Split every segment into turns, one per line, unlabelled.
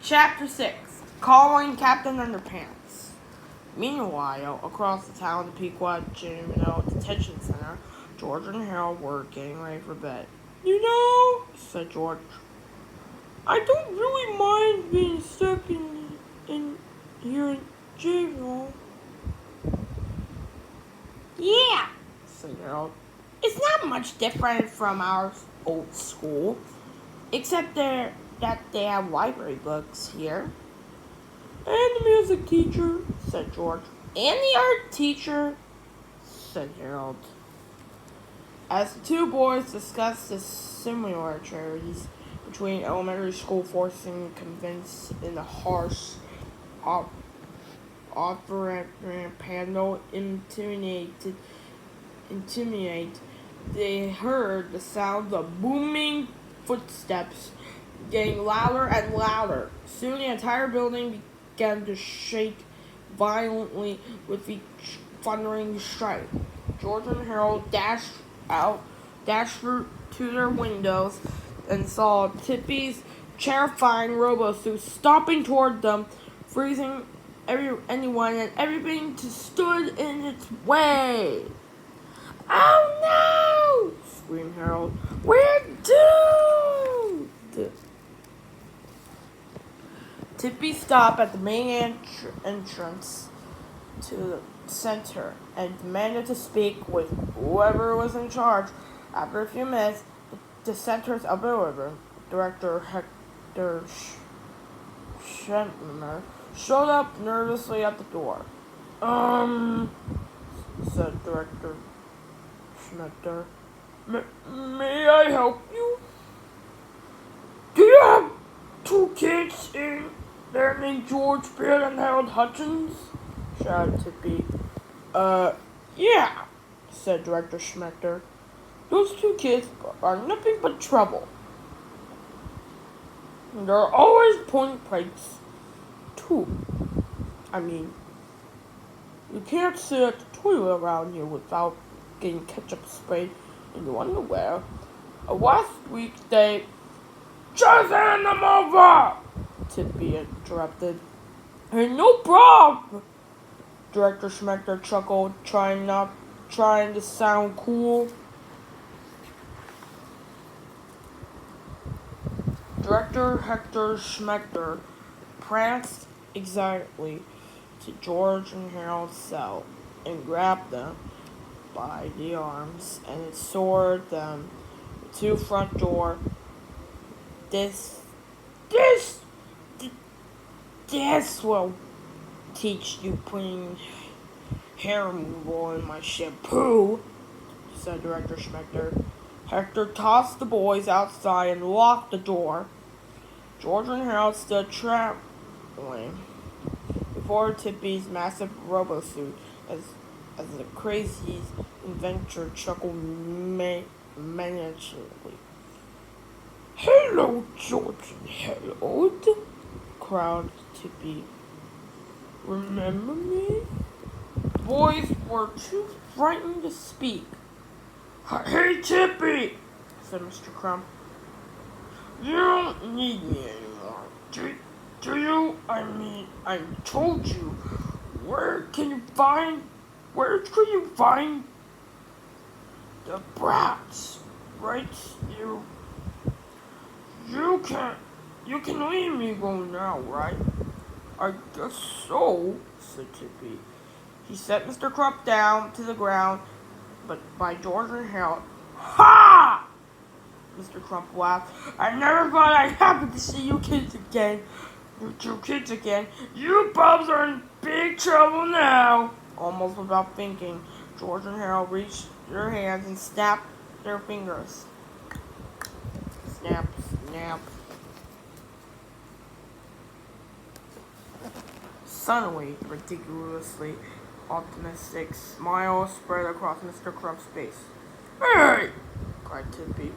Chapter 6 Calling Captain Underpants. Meanwhile, across the town, the Pequot Juvenile Detention Center, George and Harold were getting ready for bed. You know, said George, I don't really mind being stuck in here in jail. Yeah, said Harold. It's not much different from our old school, except that they have library books here. And the music teacher, said George. And the art teacher, said Harold. As the two boys discussed the similarities between elementary school forcing convince in the harsh, authoritarian panel intimidate, they heard the sound of booming footsteps getting louder and louder. Soon the entire building began to shake violently with each thundering strike. George and Harold dashed through to their windows and saw Tippy's terrifying robo-suit stomping toward them, freezing anyone and everything that stood in its way. Oh no! Screamed Harold. We're doomed! Tippy stopped at the main entrance to the center and demanded to speak with whoever was in charge. After a few minutes, the center's ability director, Hector Schentner, showed up nervously at the door. Said Director Schmetter. May I help you? Do you have two kids in there named George Beard and Harold Hutchins? Shouted Tippy. Yeah, said Director Schmetter. Those two kids are nothing but trouble. They're always pulling pranks, too. I mean, you can't sit at the toilet around here without getting ketchup sprayed in your underwear. Last week they just hand them over, Tippy interrupted. Hey, no problem. Director Schmecker chuckled, trying to sound cool. Director Hector Schmecker pranced excitedly to George and Harold's cell and grabbed them by the arms and escorted them to the front door. This will teach you putting hair removal in my shampoo, said Director Schmecker. Hector tossed the boys outside and locked the door. George and Harold stood trembling before Tippy's massive robo-suit as the crazy inventor chuckled menacingly. Hello, George and Harold, crowed Tippy. Remember me? The boys were too frightened to speak. Hey, Tippy, said Mr. Crump. You don't need me anymore, do you? I mean, I told you. Where can you find the brats? Right? You can leave me go now, right? I guess so, said Tippy. He set Mr. Crump down to the ground, but by George and Harold. Ha! Mr. Crump laughed. I never thought I'd happen to see you kids again. You two kids again. You bubs are in big trouble now. Almost without thinking, George and Harold reached their hands and snapped their fingers. Snap, snap. Suddenly, ridiculously optimistic smile spread across Mr. Crump's face. Hey! Cried Tippy.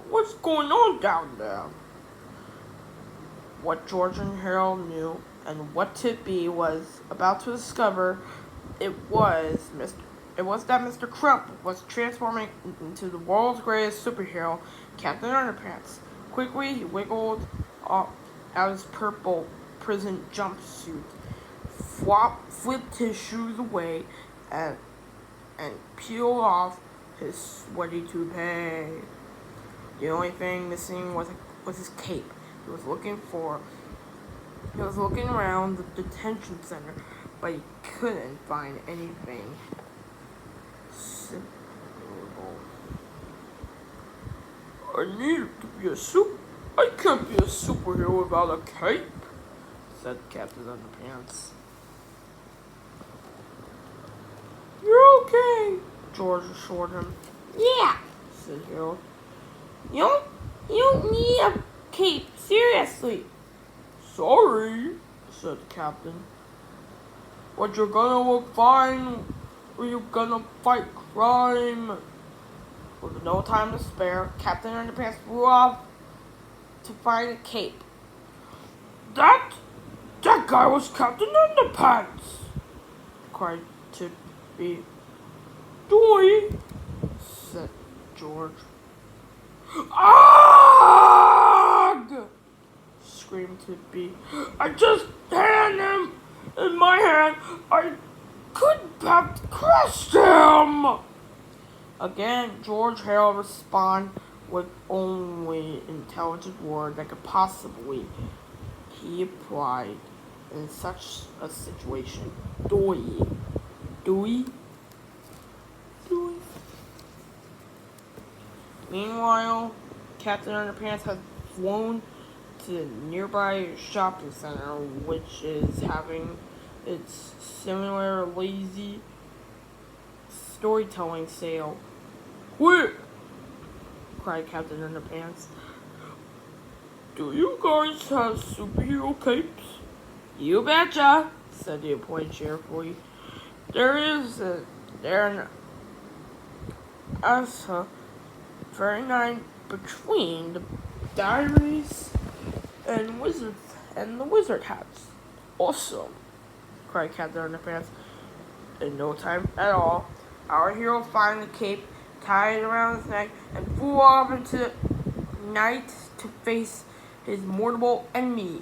What's going on down there? What George and Harold knew, and what Tippy was about to discover, it was that Mr. Crump was transforming into the world's greatest superhero, Captain Underpants. Quickly, he wiggled up out of his purple prison jumpsuit, flipped his shoes away, and peeled off his sweaty toupee. The only thing missing was his cape. He was looking around the detention center, but he couldn't find anything suitable. I need to be I can't be a superhero without a cape, said Captain Underpants. You're okay, George assured him. Yeah, said Harold. You don't need a cape, seriously. Sorry, said the captain. But you're gonna look fine or you're gonna fight crime. With no time to spare, Captain Underpants flew off to find a cape. That guy was Captain Underpants, cried Tippy. Doy, said George. Ugh! Screamed Tippy. I just had him in my hand. I could have crushed him. Again, George Harold responded with only intelligent word that could possibly be applied in such a situation. Doy. Doy. Doy. Meanwhile, Captain Underpants had flown to the nearby shopping center, which is having its similar lazy storytelling sale. Quick! Cried Captain Underpants. Do you guys have superhero capes? You betcha, said the employee cheerfully. There's a very line between the diaries and the wizard hats. Awesome, cried Captain Underpants. In no time at all, our hero found the cape, tied it around his neck, and flew off into the night to face his mortal enemy.